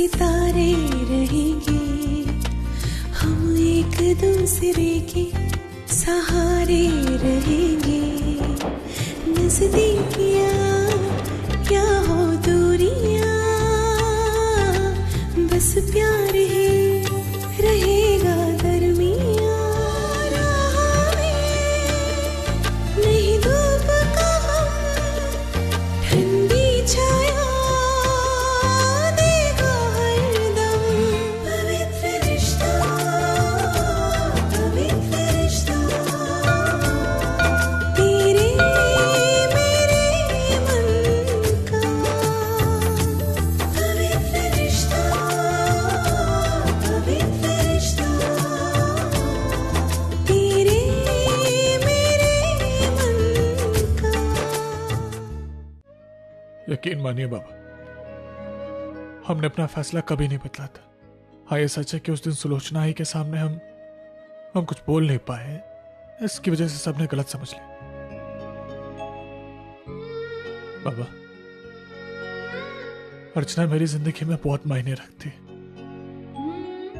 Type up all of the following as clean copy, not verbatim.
सितारे रहेंगे, हम एक दूसरे के सहारे रहेंगे। नजदीकियां क्या हो दूरियां, बस प्यार ही रहेगा दरमियां। राह में नहीं धूप का हम, ठंडी छाया देगा हरदम। पवित्र रिश्ता, पवित्र रिश्ता, तेरे मेरे मन का। पवित्र रिश्ता, पवित्र रिश्ता, तेरे मेरे मन का। यकीन मानिए बाबा, हमने अपना फैसला कभी नहीं बदला था। हाँ, ये सच है कि उस दिन सुलोचना ही के सामने हम कुछ बोल नहीं पाए, इसकी वजह से सबने गलत समझ लिया। बाबा, अर्चना मेरी जिंदगी में बहुत मायने रखती है।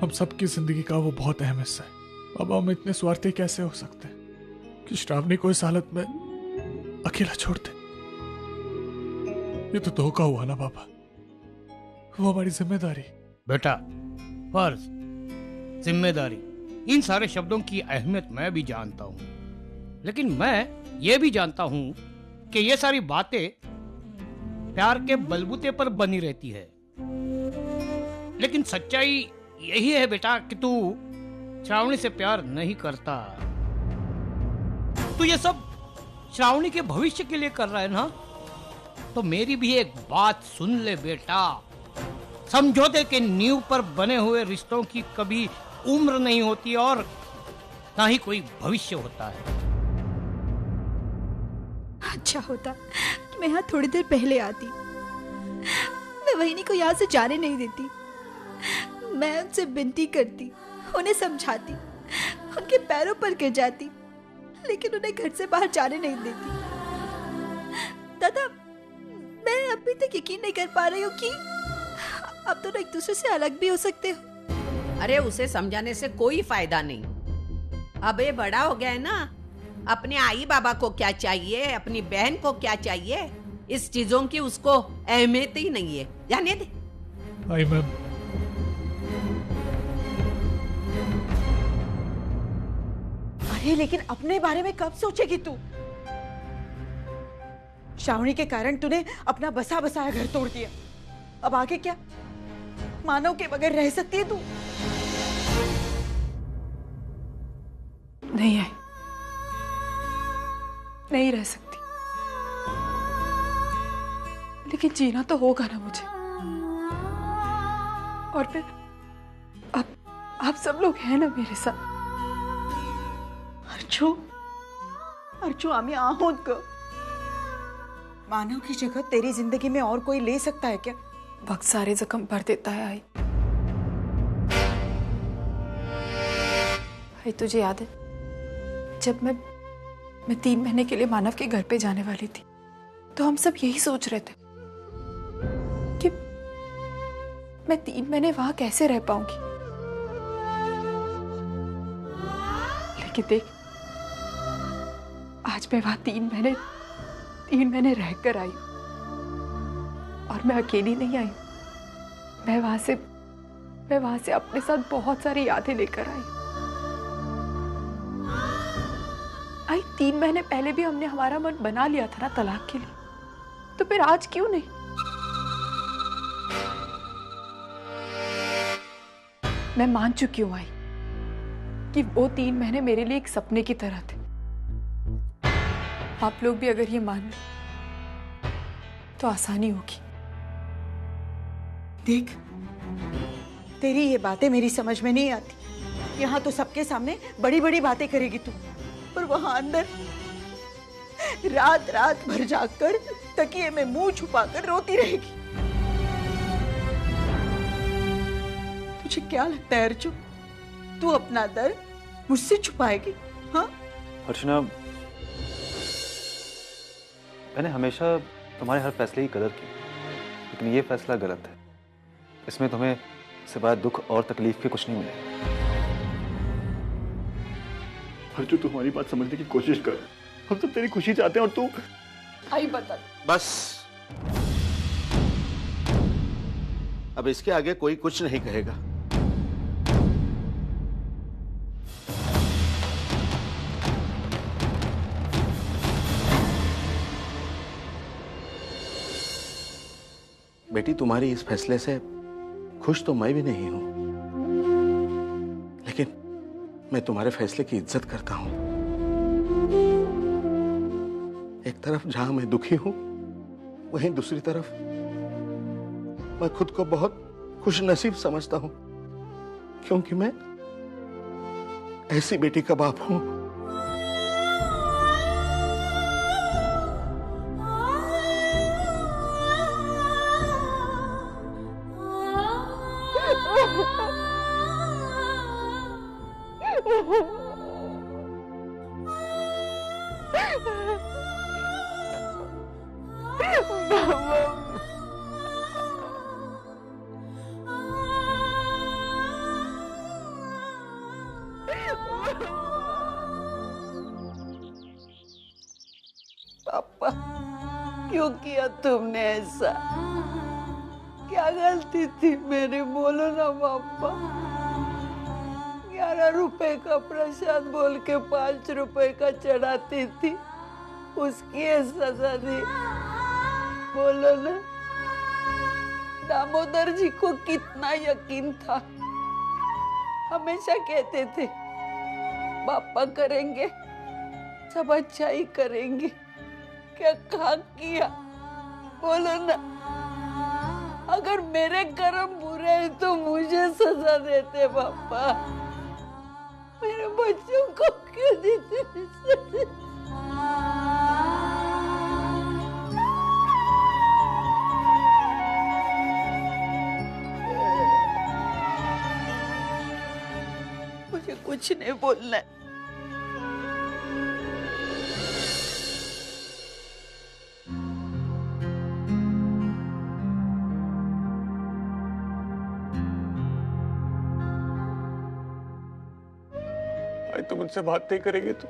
हम सबकी जिंदगी का वो बहुत अहम हिस्सा है। बाबा, हम इतने स्वार्थी कैसे हो सकते हैं कि श्रावणी को इस हालत में अकेला छोड़ दे? ये तो धोखा हुआ ना बाबा, वो हमारी जिम्मेदारी। बेटा, फर्ज, जिम्मेदारी, इन सारे शब्दों की अहमियत मैं भी जानता हूं, लेकिन मैं ये भी जानता हूं कि ये सारी बातें प्यार के बलबूते पर बनी रहती है। लेकिन सच्चाई यही है बेटा कि तू श्रावणी से प्यार नहीं करता। तू ये सब श्रावणी के भविष्य के लिए कर रहा है ना? तो मेरी भी एक बात सुन ले बेटा, समझौते के नींव पर बने हुए रिश्तों की कभी उम्र नहीं होती और ना ही कोई भविष्य होता है। अच्छा होता कि मैं यहाँ थोड़ी देर पहले आती, मैं वहीनी को यहाँ से जाने नहीं देती। मैं उनसे विनती करती, उन्हें समझाती, उनके पैरों पर गिर जाती, लेकिन उन्हें घर से बाहर जाने नहीं देती। दादा, मैं अभी तक यकीन नहीं कर पा रही हूँ कि अब दोनों एक दूसरे से अलग भी हो सकते हो। अरे उसे समझाने से कोई फायदा नहीं। अब ये बड़ा हो गया है ना, अपने आई बाबा को क्या चाहिए, अपनी बहन को क्या चाहिए, इस चीजों की उसको अहमियत ही नहीं है। जाने दे। आई मैम। अरे लेकिन अपने बारे में कब सोचेगी तू? श्रावणी के कारण तूने अपना बसा बसाया घर तोड़ दिया। अब आगे क्या? मानव के बगैर रह सकती है तू? नहीं है, नहीं रह सकती, लेकिन जीना तो होगा ना मुझे। और फिर अब आप सब लोग हैं ना मेरे साथ। अर्चू आमी आहूत को मानव की जगह तेरी जिंदगी में और कोई ले सकता है क्या? वक्त सारे जख्म भर देता है। आई तुझे याद है जब मैं 3 महीने के लिए मानव के घर पे जाने वाली थी, तो हम सब यही सोच रहे थे कि मैं 3 महीने वहां कैसे रह पाऊंगी। लेकिन देख, आज मैं वहां 3 महीने रहकर आई हूं, और मैं अकेली नहीं आई। मैं वहां से अपने साथ बहुत सारी यादें लेकर आई। 3 महीने पहले भी हमने हमारा मन बना लिया था ना तलाक के लिए, तो फिर आज क्यों नहीं? मैं मान चुकी हूं आई कि वो 3 महीने मेरे लिए एक सपने की तरह थे। आप लोग भी अगर ये मान लें तो आसानी होगी। देख, तेरी ये बातें मेरी समझ में नहीं आती। यहाँ तो सबके सामने बड़ी बड़ी बातें करेगी तू, और वहां अंदर रात रात भर जाकर तकिए में मुंह छुपाकर रोती रहेगी। तुझे क्या लगता है अर्जुन, तू अपना दर्द मुझसे छुपाएगी? हाँ अर्चना, मैंने हमेशा तुम्हारे हर फैसले की कदर की, लेकिन ये फैसला गलत है। इसमें तुम्हें सिवाय दुख और तकलीफ के कुछ नहीं मिलेगा। अर्जुन, तू हमारी बात समझने की कोशिश कर। हम सब तेरी खुशी चाहते हैं और तू। आई बता। बस, अब इसके आगे कोई कुछ नहीं कहेगा। बेटी, तुम्हारी इस फैसले से खुश तो मैं भी नहीं हूं, लेकिन मैं तुम्हारे फैसले की इज्जत करता हूं। एक तरफ जहां मैं दुखी हूं, वहीं दूसरी तरफ मैं खुद को बहुत खुशनसीब समझता हूं, क्योंकि मैं ऐसी बेटी का बाप हूं। पापा, क्यों किया तुमने ऐसा? क्या गलती थी मेरी? बोलो ना पापा। 11 रुपए का प्रसाद बोल के 5 रुपए का चढ़ाती थी, उसकी ये सजा दी। बोलो ना। दामोदर जी को कितना यकीन था, हमेशा कहते थे पापा करेंगे, सब अच्छा ही करेंगे। क्या कहा किया? बोलो ना। अगर मेरे कर्म बुरे हैं तो मुझे सजा देते पापा, मेरे बच्चों को क्यों देते सजा? मुझे कुछ नहीं बोलना है। तुम उनसे बात नहीं करेगी तो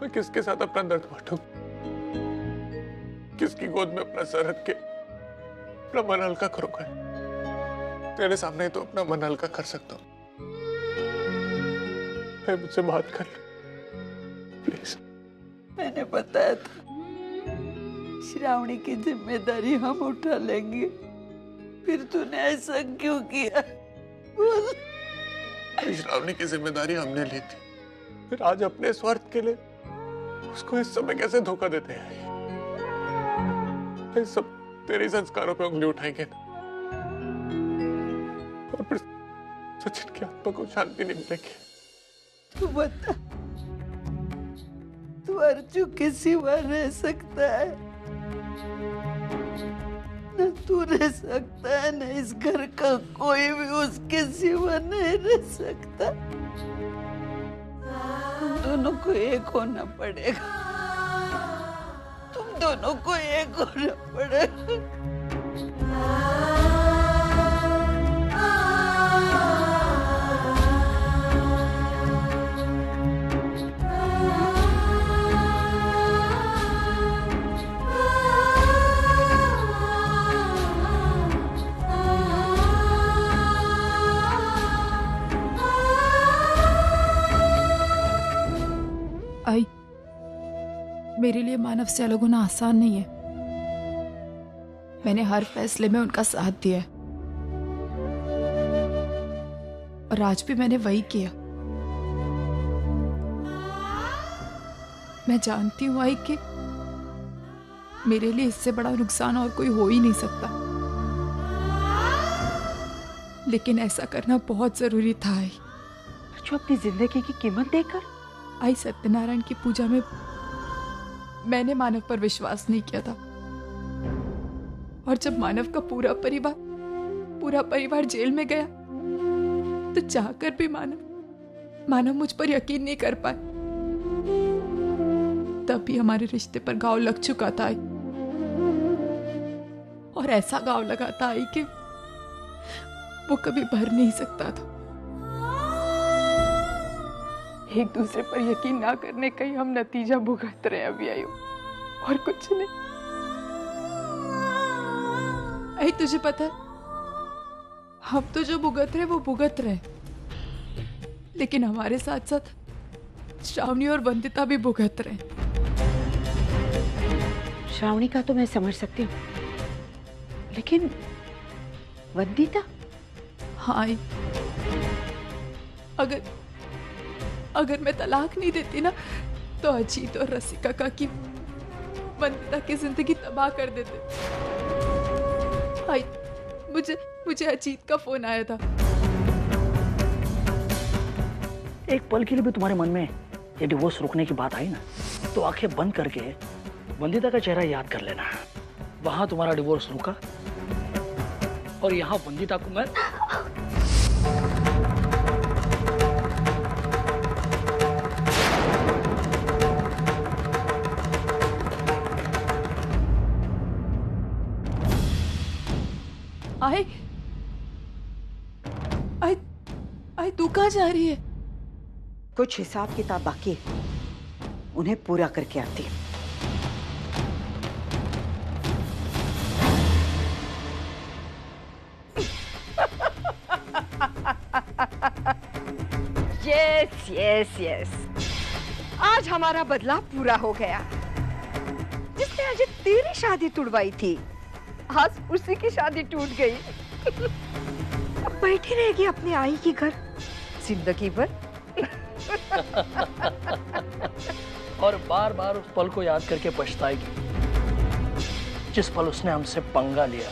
मैं किसके साथ अपना दर्द बांटूं? किसकी गोद में अपना सर रख के अपना मन हल्का करूंगा? तेरे सामने ही तो अपना मन हल्का कर सकता हूं। मुझसे बात कर प्लीज। मैंने बताया था श्रावणी की जिम्मेदारी हम उठा लेंगे, फिर तूने ऐसा क्यों किया? बोल। श्रावणी की जिम्मेदारी हमने ली थी, फिर आज अपने स्वार्थ के लिए उसको इस समय कैसे धोखा देते हैं? ये सब तेरे संस्कारों पे उंगली उठाएंगे ना, और फिर सचिन की आत्मा को शांति नहीं मिलेगी। तू बता, तू अर्जुन के सिवा रह सकता है? न तू रह सकता है, न इस घर का कोई भी उसके सिवा नहीं रह सकता। तुम दोनों को एक होना पड़ेगा, तुम दोनों को एक होना पड़ेगा। आई, मेरे लिए मानव से अलग होना आसान नहीं है। मैंने हर फैसले में उनका साथ दिया है, और आज भी मैंने वही किया। मैं जानती हूँ आई कि मेरे लिए इससे बड़ा नुकसान और कोई हो ही नहीं सकता, लेकिन ऐसा करना बहुत जरूरी था। आई, जो अपनी जिंदगी की कीमत देकर आई, सत्यनारायण की पूजा में मैंने मानव पर विश्वास नहीं किया था, और जब मानव का पूरा परिवार जेल में गया तो चाहकर भी मानव मुझ पर यकीन नहीं कर पाए। तब भी हमारे रिश्ते पर घाव लग चुका था आई, और ऐसा घाव लगा था आई कि वो कभी भर नहीं सकता था। एक दूसरे पर यकीन ना करने का ही हम नतीजा भुगत रहे हैं अभी आयु, और कुछ नहीं। आई तुझे पता है, हम तो जो भुगत रहे वो भुगत रहे, लेकिन हमारे साथ साथ श्रावणी और वंदिता भी भुगत रहे। श्रावणी का तो मैं समझ सकती हूँ, लेकिन वंदिता? हाँ, अगर मैं तलाक नहीं देती ना, तो अजीत और रसिका का की वंदिता की जिंदगी तबाह कर देते। आई, मुझे अजीत का फोन आया था। एक पल के लिए भी तुम्हारे मन में ये डिवोर्स रोकने की बात आई ना, तो आंखें बंद करके वंदिता का चेहरा याद कर लेना। वहां तुम्हारा डिवोर्स रुका और यहाँ वंदिता को मैं आई तू कहाँ जा रही है? कुछ हिसाब किताब बाकी है, उन्हें पूरा करके आती है। यस यस यस, आज हमारा बदला पूरा हो गया। जिसने आज तेरी शादी तुड़वाई थी, आज उसी की शादी टूट गई। अब बैठी रहेगी अपनी आई की घर जिंदगी भर। और बार बार उस पल को याद करके पछताएगी जिस पल उसने हमसे पंगा लिया।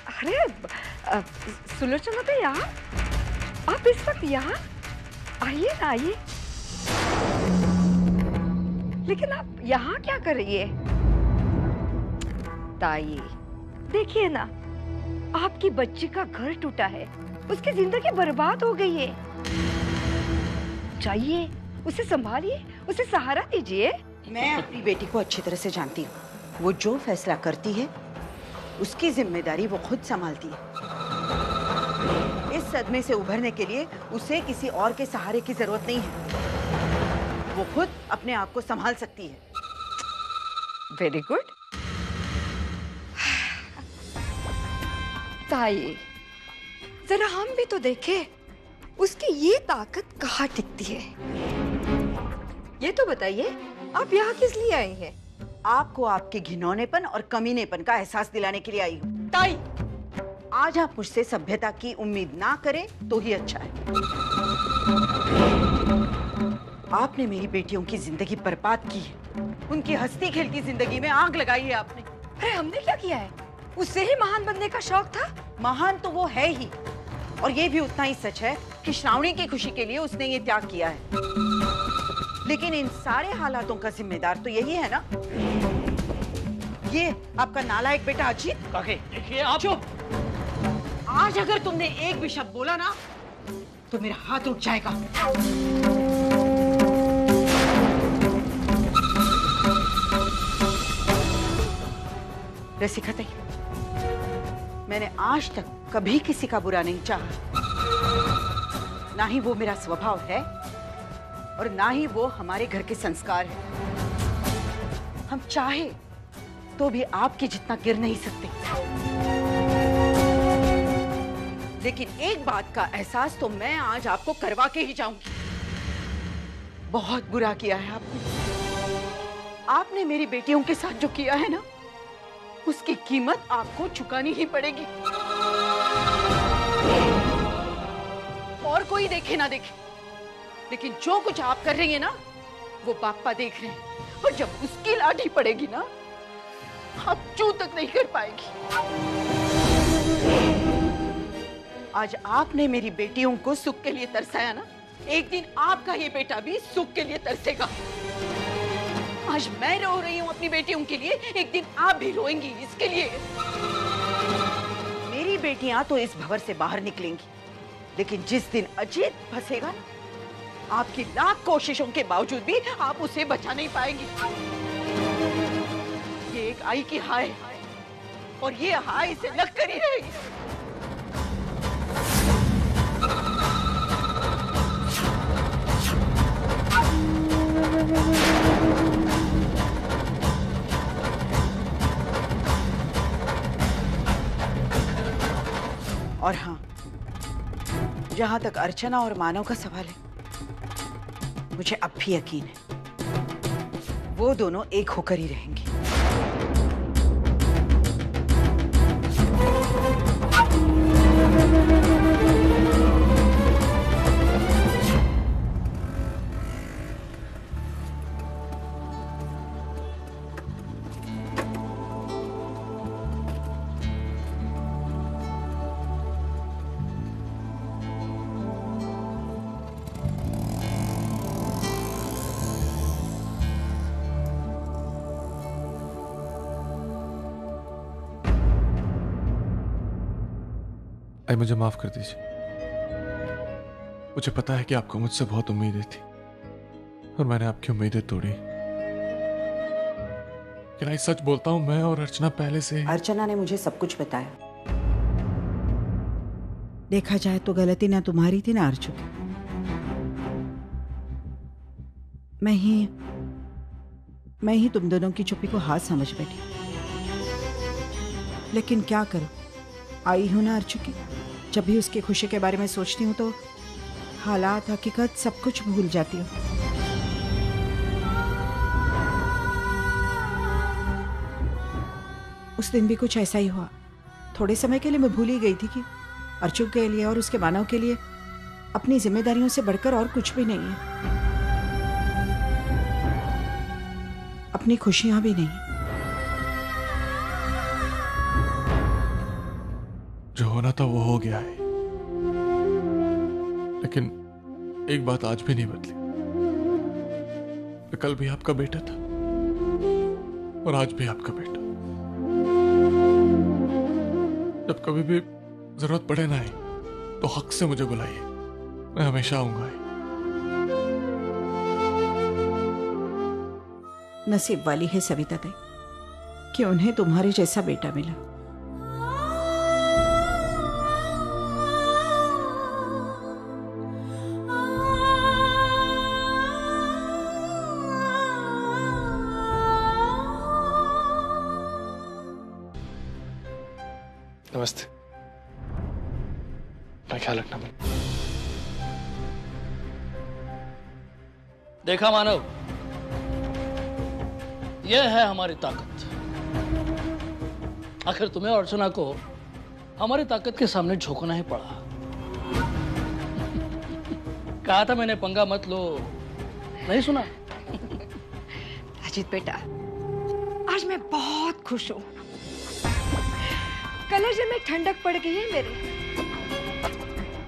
अरे सुलोचना तो यार, आप इस वक्त यहाँ आइए ना, आइए। लेकिन आप यहाँ क्या कर रही है? ताई, देखिए ना, आपकी बच्ची का घर टूटा है, उसकी जिंदगी बर्बाद हो गई है। जाइए, उसे संभालिए, उसे सहारा दीजिए। मैं अपनी बेटी को अच्छी तरह से जानती हूँ। वो जो फैसला करती है उसकी जिम्मेदारी वो खुद संभालती है। इस सदमे से उभरने के लिए उसे किसी और के सहारे की जरूरत नहीं है। वो खुद अपने आप को संभाल सकती है। वेरी गुड ताई, जरा हम भी तो देखें उसकी ये ताकत कहाँ टिकती है। ये तो बताइए, आप यहाँ किस लिए आई हैं? आपको आपके घिनौनेपन और कमीनेपन का एहसास दिलाने के लिए आई हूँ। ताई, आज आप मुझसे सभ्यता की उम्मीद ना करें तो ही अच्छा है। आपने मेरी बेटियों की जिंदगी बर्बाद की है। उनकी हंसती खेलती जिंदगी में आग लगाई है आपने। अरे हमने क्या किया है? उससे ही महान बनने का शौक था। महान तो वो है ही, और ये भी उतना ही सच है कि श्रावणी की खुशी के लिए उसने ये त्याग किया है। लेकिन इन सारे हालातों का जिम्मेदार तो यही है ना, ये आपका नालायक बेटा अजीत। काके, देखिए आप। चुप। आज अगर तुमने एक भी शब्द बोला ना, तो मेरा हाथ उठ जाएगा। रसिका ताई, मैंने आज तक कभी किसी का बुरा नहीं चाहा। ना ही वो मेरा स्वभाव है और ना ही वो हमारे घर के संस्कार है। हम चाहे तो भी आपके जितना गिर नहीं सकते। लेकिन एक बात का एहसास तो मैं आज आपको करवा के ही जाऊंगी। बहुत बुरा किया है आपने। आपने मेरी बेटियों के साथ जो किया है ना, उसकी कीमत आपको चुकानी ही पड़ेगी। और कोई देखे ना देखे, लेकिन जो कुछ आप कर रही है ना, वो पापा देख रहे हैं। और जब उसकी लाठी पड़ेगी ना, आप चू तक नहीं कर पाएगी। आज आपने मेरी बेटियों को सुख के लिए तरसाया ना, एक दिन आपका ये बेटा भी सुख के लिए तरसेगा। आज मैं रो रही हूँ अपनी बेटियों के लिए, एक दिन आप भी रोएंगी इसके लिए। मेरी बेटियां तो इस भंवर से बाहर निकलेंगी, लेकिन जिस दिन अजीत फंसेगा ना, आपकी लाख कोशिशों के बावजूद भी आप उसे बचा नहीं पाएंगी। ये एक आई की हाय है और ये हाय से लग कर ही रहेगी। और हाँ, जहां तक अर्चना और मानव का सवाल है, मुझे अब भी यकीन है वो दोनों एक होकर ही रहेंगे। आई, मुझे माफ कर दीजिए। मुझे पता है कि आपको मुझसे बहुत उम्मीदें थी और मैंने आपकी उम्मीदें तोड़ी। लेकिन आई, सच बोलता हूं, मैं और अर्चना पहले से। अर्चना ने मुझे सब कुछ बताया। देखा जाए तो गलती ना तुम्हारी थी ना अर्चु की। मैं ही तुम दोनों की चुप्पी को हाथ समझ बैठी। लेकिन क्या करूं, आई हूं ना अर्चु की। जब भी उसकी खुशी के बारे में सोचती हूँ तो हालात, हकीकत सब कुछ भूल जाती हूँ। उस दिन भी कुछ ऐसा ही हुआ। थोड़े समय के लिए मैं भूल ही गई थी कि अर्चु के लिए और उसके मानव के लिए अपनी जिम्मेदारियों से बढ़कर और कुछ भी नहीं है, अपनी खुशियां भी नहीं। जो होना था वो हो गया है, लेकिन एक बात आज भी नहीं बदली। मैं कल भी आपका बेटा था और आज भी आपका बेटा। जब कभी भी जरूरत पड़े ना तो हक से मुझे बुलाइए, मैं हमेशा आऊंगा। नसीब वाली है सविता ताई कि उन्हें तुम्हारे जैसा बेटा मिला। नमस्ते। अपना ख्याल रखना। देखा मानव, यह है हमारी ताकत। आखिर तुम्हें और अर्चना को हमारी ताकत के सामने झुकना ही पड़ा। कहा था मैंने, पंगा मत लो, नहीं सुना? अजीत बेटा, आज मैं बहुत खुश हूँ। कलेजे में ठंडक पड़ गई है मेरे।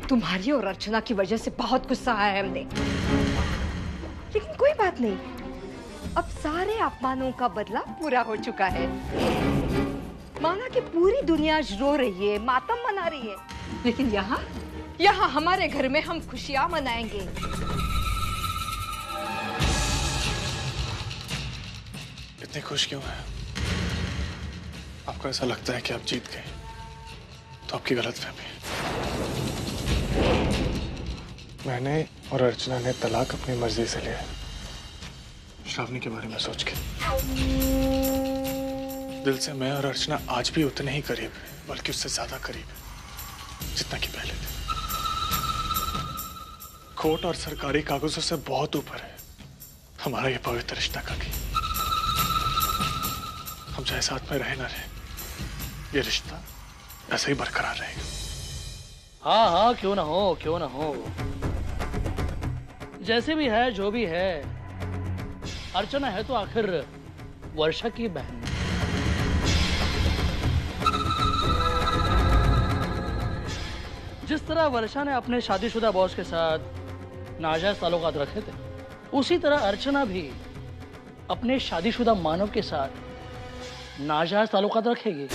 तुम्हारी और अर्चना की वजह से बहुत गुस्सा आया है हमने, लेकिन कोई बात नहीं, अब सारे अपमानों का बदला पूरा हो चुका है। माना कि पूरी दुनिया रो रही है, मातम मना रही है, लेकिन यहाँ हमारे घर में हम खुशियां मनाएंगे। इतने खुश क्यों हैं? आपको ऐसा लगता है कि आप जीत गए, तो आपकी गलतफहमी है। मैंने और अर्चना ने तलाक अपनी मर्जी से लिया है, श्रावणी के बारे में सोच के। दिल से मैं और अर्चना आज भी उतने ही करीब हैं, बल्कि उससे ज्यादा करीब हैं, जितना कि पहले थे। कोर्ट और सरकारी कागजों से बहुत ऊपर है हमारा ये पवित्र रिश्ता का। हम चाहे साथ में रहे ना रहे, ये रिश्ता ऐसे ही बरकरार रहेगा। हाँ हाँ, क्यों ना हो, क्यों ना हो। जैसे भी है, जो भी है, अर्चना है तो आखिर वर्षा की बहन। जिस तरह वर्षा ने अपने शादीशुदा बॉस के साथ नाजायज ताल्लुकात रखे थे, उसी तरह अर्चना भी अपने शादीशुदा मानव के साथ नाजायज ताल्लुकात रखेगी।